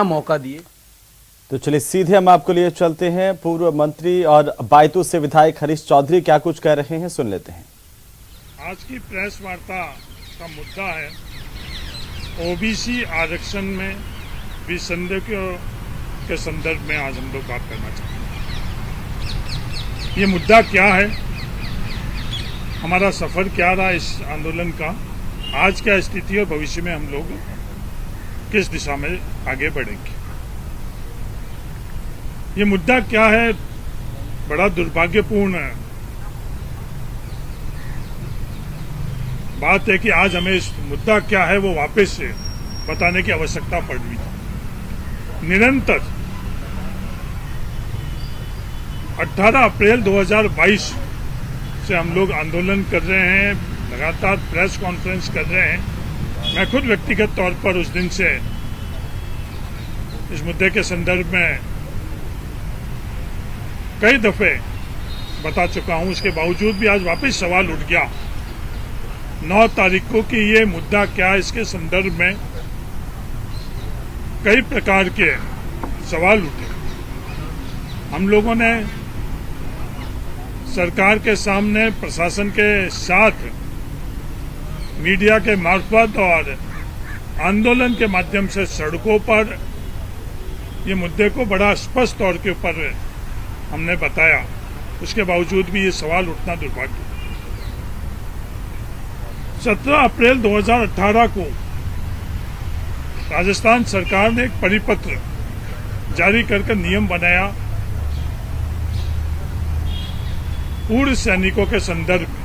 मौका दिए। तो चलिए सीधे हम आपको लिए चलते हैं। पूर्व मंत्री और बायतू से विधायक हरीश चौधरी क्या कुछ कह रहे हैं, सुन लेते हैं। आज की प्रेस वार्ता का मुद्दा है ओबीसी आरक्षण में विसंगतियों के संदर्भ में आज हम लोग बात करना चाहते हैं। ये मुद्दा क्या है, हमारा सफर क्या रहा इस आंदोलन का, आज क्या स्थिति और भविष्य में हम लोग किस दिशा में आगे बढ़ेंगे। ये मुद्दा क्या है, बड़ा दुर्भाग्यपूर्ण बात है कि आज हमें इस मुद्दा क्या है वो वापस से बताने की आवश्यकता पड़ रही है। निरंतर 18 अप्रैल 2022 से हम लोग आंदोलन कर रहे हैं, लगातार प्रेस कॉन्फ्रेंस कर रहे हैं। मैं खुद व्यक्तिगत तौर पर उस दिन से इस मुद्दे के संदर्भ में कई दफे बता चुका हूं, उसके बावजूद भी आज वापस सवाल उठ गया 9 तारीख को कि ये मुद्दा क्या है। इसके संदर्भ में कई प्रकार के सवाल उठे। हम लोगों ने सरकार के सामने, प्रशासन के साथ, मीडिया के मार्फत और आंदोलन के माध्यम से सड़कों पर ये मुद्दे को बड़ा स्पष्ट तौर के ऊपर हमने बताया। उसके बावजूद भी ये सवाल उठना दुर्भाग्य। 17 अप्रैल 2018 को राजस्थान सरकार ने एक परिपत्र जारी कर नियम बनाया पूर्व सैनिकों के संदर्भ में।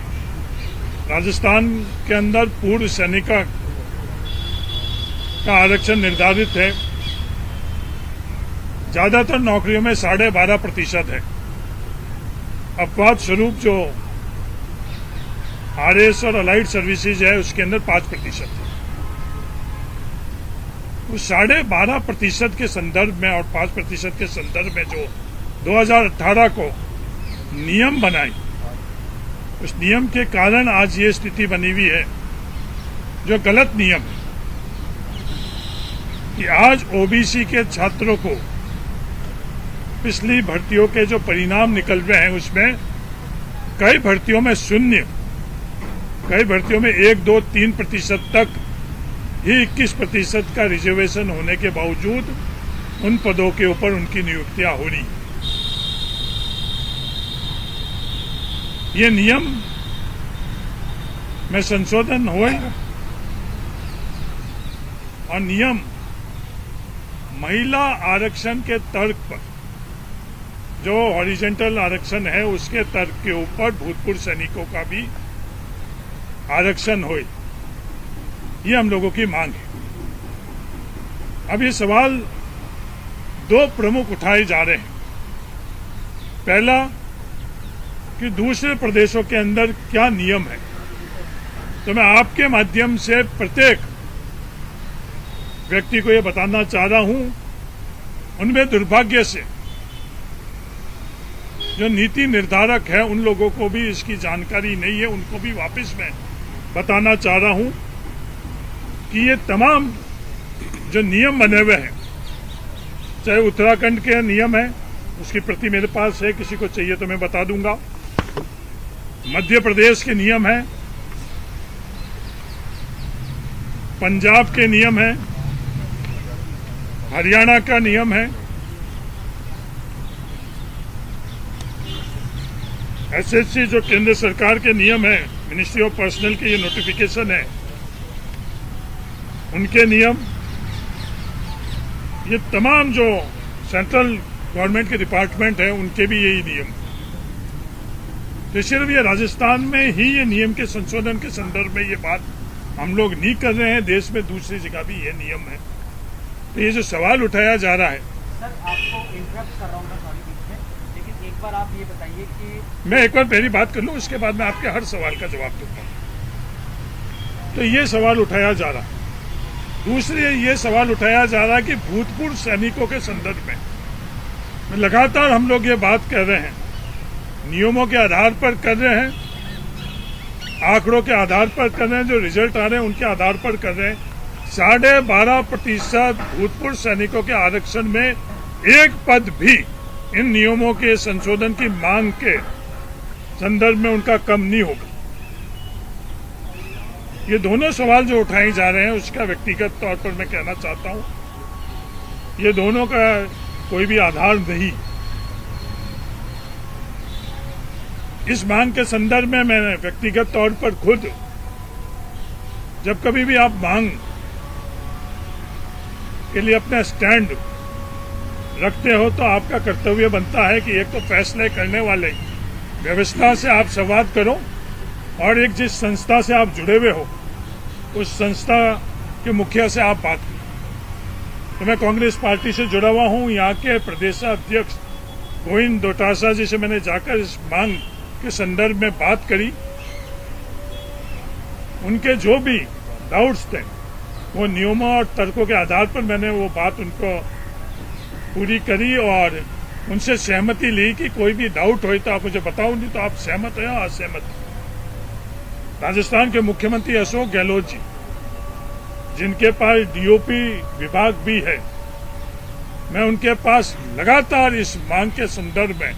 राजस्थान के अंदर पूर्व सैनिक का आरक्षण निर्धारित है। ज्यादातर नौकरियों में 12.5% है। अपवाद स्वरूप जो आरएस और अलाइड सर्विसेज है उसके अंदर 5% है। उस 12.5% के संदर्भ में और 5% के संदर्भ में जो 2018 को नियम बनाई, उस नियम के कारण आज ये स्थिति बनी हुई है जो गलत नियम है कि आज ओबीसी के छात्रों को पिछली भर्तियों के जो परिणाम निकल रहे हैं उसमें कई भर्तियों में 0, कई भर्तियों में 1, 2, 3% तक ही 21% का रिजर्वेशन होने के बावजूद उन पदों के ऊपर उनकी नियुक्तियां हो रही। ये नियम में संशोधन हुए और नियम महिला आरक्षण के तर्क पर, जो हॉरिजॉन्टल आरक्षण है उसके तर्क के ऊपर भूतपूर्व सैनिकों का भी आरक्षण हो, ये हम लोगों की मांग है। अब ये सवाल 2 प्रमुख उठाए जा रहे हैं। पहला कि दूसरे प्रदेशों के अंदर क्या नियम है, तो मैं आपके माध्यम से प्रत्येक व्यक्ति को ये बताना चाह रहा हूं, उनमें दुर्भाग्य से जो नीति निर्धारक है उन लोगों को भी इसकी जानकारी नहीं है। उनको भी वापस मैं बताना चाह रहा हूं कि ये तमाम जो नियम बने हुए हैं, चाहे उत्तराखंड के नियम है, उसकी प्रति मेरे पास है, किसी को चाहिए तो मैं बता दूंगा। मध्य प्रदेश के नियम है, पंजाब के नियम है, हरियाणा का नियम है, एसएससी जो केंद्र सरकार के नियम है, मिनिस्ट्री ऑफ पर्सनल के ये नोटिफिकेशन है, उनके नियम, ये तमाम जो सेंट्रल गवर्नमेंट के डिपार्टमेंट हैं उनके भी यही नियम। तो सिर्फ ये राजस्थान में ही ये नियम के संशोधन के संदर्भ में ये बात हम लोग नहीं कर रहे हैं, देश में दूसरी जगह भी ये नियम है। तो ये जो सवाल उठाया जा रहा है, सर आपको इंटरप्ट कर रहा हूँ मैं, सॉरी बीच में, लेकिन एक बार आप ये बताइए कि मैं एक बार पहली बात कर लूँ, उसके बाद मैं आपके हर सवाल का जवाब दूंगा। तो ये सवाल उठाया जा रहा है। दूसरे ये सवाल उठाया जा रहा है कि भूतपूर्व सैनिकों के संदर्भ में लगातार हम लोग ये बात कर रहे हैं, नियमों के आधार पर कर रहे हैं, आंकड़ों के आधार पर कर रहे हैं, जो रिजल्ट आ रहे हैं उनके आधार पर कर रहे हैं। 12.5% भूतपूर्व सैनिकों के आरक्षण में एक पद भी इन नियमों के संशोधन की मांग के संदर्भ में उनका कम नहीं होगा। ये दोनों सवाल जो उठाए जा रहे हैं उसका व्यक्तिगत तौर पर मैं कहना चाहता हूं, ये दोनों का कोई भी आधार नहीं। इस मांग के संदर्भ में मैंने व्यक्तिगत तौर पर खुद, जब कभी भी आप मांग के लिए अपना स्टैंड रखते हो तो आपका कर्तव्य बनता है कि एक तो फैसले करने वाले व्यवस्था से आप संवाद करो और एक जिस संस्था से आप जुड़े हुए हो उस संस्था के मुखिया से आप बात करो। तो मैं कांग्रेस पार्टी से जुड़ा हुआ हूं। यहाँ के प्रदेशाध्यक्ष गोविंद डोटासरा जी से मैंने जाकर इस मांग के संदर्भ में बात करी। उनके जो भी डाउट्स थे वो नियमों और तर्कों के आधार पर मैंने वो बात उनको पूरी करी और उनसे सहमति ली कि कोई भी डाउट हो तो आप मुझे बताओ, नहीं तो आप सहमत हो या असहमत हो। राजस्थान के मुख्यमंत्री अशोक गहलोत जी, जिनके पास डीओपी विभाग भी है, मैं उनके पास लगातार इस मांग के संदर्भ में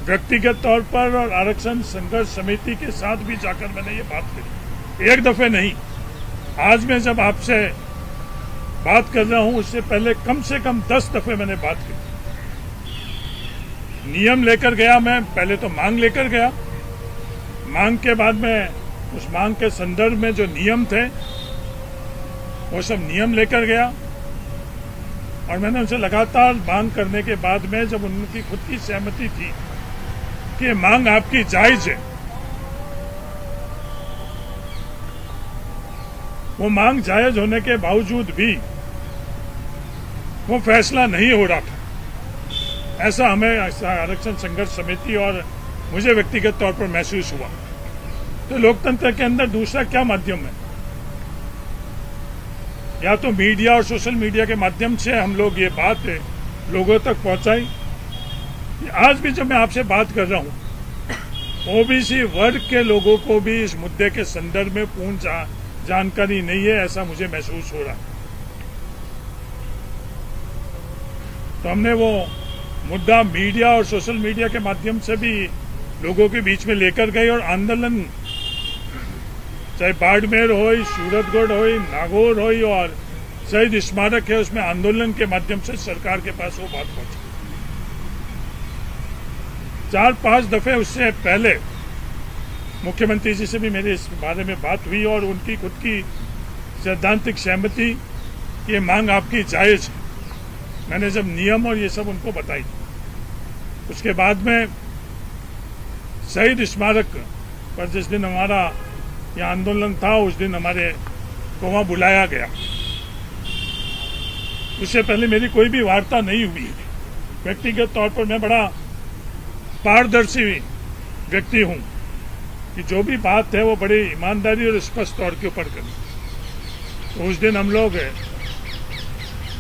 व्यक्तिगत तौर पर और आरक्षण संघर्ष समिति के साथ भी जाकर मैंने ये बात करी। एक दफे नहीं, आज मैं जब आपसे बात कर रहा हूं उससे पहले कम से कम 10 दफे मैंने बात की। नियम लेकर गया मैं, पहले तो मांग लेकर गया, मांग के बाद में उस मांग के संदर्भ में जो नियम थे वो सब नियम लेकर गया और मैंने उनसे लगातार मांग करने के बाद में जब उनकी खुद की सहमति थी कि ये मांग आपकी जायज है, वो मांग जायज होने के बावजूद भी वो फैसला नहीं हो रहा था, ऐसा हमें आरक्षण संघर्ष समिति और मुझे व्यक्तिगत तौर पर महसूस हुआ। तो लोकतंत्र के अंदर दूसरा क्या माध्यम है? या तो मीडिया और सोशल मीडिया के माध्यम से हम लोग ये बात लोगों तक पहुंचाई। आज भी जब मैं आपसे बात कर रहा हूं, ओबीसी वर्ग के लोगों को भी इस मुद्दे के संदर्भ में पूर्ण जानकारी नहीं है, ऐसा मुझे महसूस हो रहा है। तो हमने वो मुद्दा मीडिया और सोशल मीडिया के माध्यम से भी लोगों के बीच में लेकर गए और आंदोलन, चाहे बाड़मेर हो, सूरतगढ़ हो, नागौर हो और शहीद स्मारक है, उसमें आंदोलन के माध्यम से सरकार के पास वो बात पहुंची। 4-5 दफे उससे पहले मुख्यमंत्री जी से भी मेरे इस बारे में बात हुई और उनकी खुद की सैद्धांतिक सहमति, ये मांग आपकी जायज है। मैंने जब नियम और ये सब उनको बताई, उसके बाद में शहीद स्मारक पर जिस दिन हमारा यह आंदोलन था उस दिन हमारे को वहां बुलाया गया। उससे पहले मेरी कोई भी वार्ता नहीं हुई। व्यक्तिगत तौर पर मैं बड़ा पारदर्शी व्यक्ति हूं कि जो भी बात है वो बड़ी ईमानदारी और स्पष्ट तौर के ऊपर करें। तो उस दिन हम लोग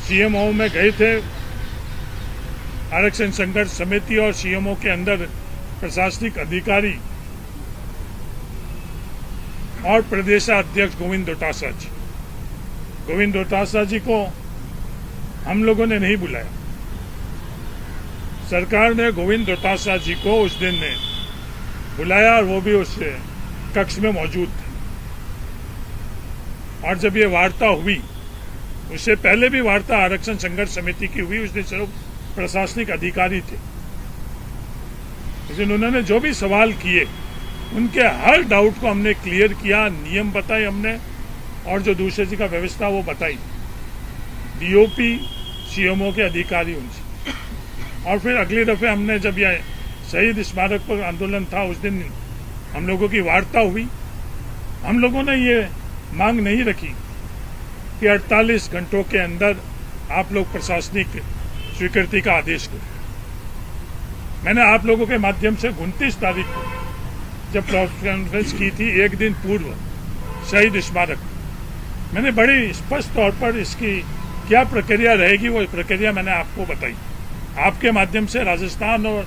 सीएमओ में गए थे, आरक्षण संघर्ष समिति और सीएमओ के अंदर प्रशासनिक अधिकारी और प्रदेशाध्यक्ष गोविंद डोटासरा जी। गोविंद डोटासरा जी को हम लोगों ने नहीं बुलाया, सरकार ने गोविंद डोटासरा जी को उस दिन बुलाया और वो भी उस कक्ष में मौजूद थे। और जब ये वार्ता हुई, उससे पहले भी वार्ता आरक्षण संघर्ष समिति की हुई, उस दिन सिर्फ प्रशासनिक अधिकारी थे। उस दिन उन्होंने जो भी सवाल किए उनके हर डाउट को हमने क्लियर किया, नियम बताए हमने और जो दूसरे जी का व्यवस्था वो बताई, डीओपी सीएमओ के अधिकारी उनसे। और फिर अगले दफे हमने जब यह शहीद स्मारक पर आंदोलन था उस दिन हम लोगों की वार्ता हुई। हम लोगों ने ये मांग नहीं रखी कि 48 घंटों के अंदर आप लोग प्रशासनिक स्वीकृति का आदेश करें। मैंने आप लोगों के माध्यम से 29 तारीख को जब प्रेस कॉन्फ्रेंस की थी, एक दिन पूर्व शहीद स्मारक, मैंने बड़ी स्पष्ट तौर पर इसकी क्या प्रक्रिया रहेगी वो प्रक्रिया मैंने आपको बताई। आपके माध्यम से राजस्थान और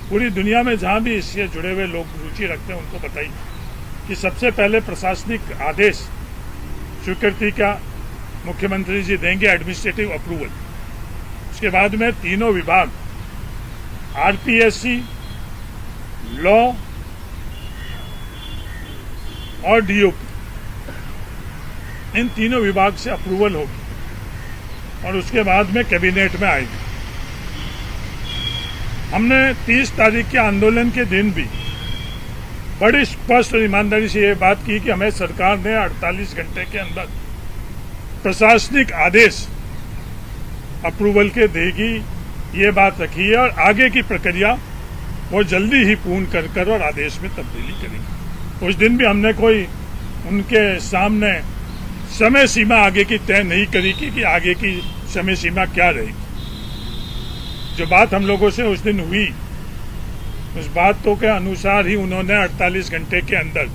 पूरी दुनिया में जहां भी इससे जुड़े हुए लोग रुचि रखते हैं उनको बताई कि सबसे पहले प्रशासनिक आदेश स्वीकृति का मुख्यमंत्री जी देंगे एडमिनिस्ट्रेटिव अप्रूवल। उसके बाद में तीनों विभाग आरपीएससी, लॉ और डीओपी, इन तीनों विभाग से अप्रूवल होगी और उसके बाद में कैबिनेट में आएगी। हमने 30 तारीख के आंदोलन के दिन भी बड़ी स्पष्ट और ईमानदारी से ये बात की कि हमें सरकार ने 48 घंटे के अंदर प्रशासनिक आदेश अप्रूवल के देगी, ये बात रखी है और आगे की प्रक्रिया वो जल्दी ही पूर्ण कर और आदेश में तब्दीली करेगी। उस दिन भी हमने कोई उनके सामने समय सीमा आगे की तय नहीं करी कि आगे की समय सीमा क्या रहेगी। जो बात हम लोगों से उस दिन हुई, उस बातों के अनुसार ही उन्होंने 48 घंटे के अंदर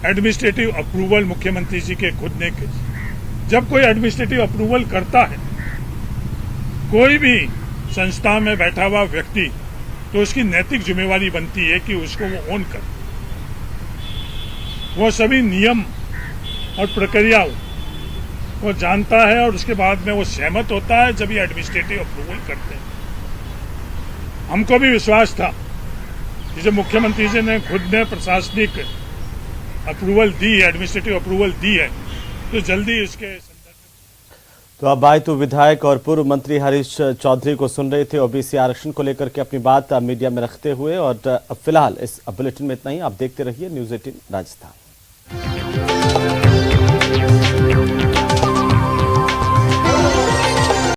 एडमिनिस्ट्रेटिव अप्रूवल मुख्यमंत्री जी के खुद ने की। जब कोई एडमिनिस्ट्रेटिव अप्रूवल करता है कोई भी संस्था में बैठा हुआ व्यक्ति, तो उसकी नैतिक जिम्मेवारी बनती है कि उसको वो ऑन करे, वो सभी नियम और प्रक्रियाओं वो जानता है और उसके बाद में वो सहमत होता है जब ये एडमिनिस्ट्रेटिव अप्रूवल करते हैं। हमको भी विश्वास था कि जब मुख्यमंत्री जी ने खुद ने प्रशासनिक अप्रूवल दी, एडमिनिस्ट्रेटिव अप्रूवल दी है, तो जल्दी इसके तो अब बायतू विधायक और पूर्व मंत्री हरीश चौधरी को सुन रहे थे ओबीसी आरक्षण को लेकर के अपनी बात मीडिया में रखते हुए। और फिलहाल इस बुलेटिन में इतना ही। आप देखते रहिए न्यूज़ 18 राजस्थान।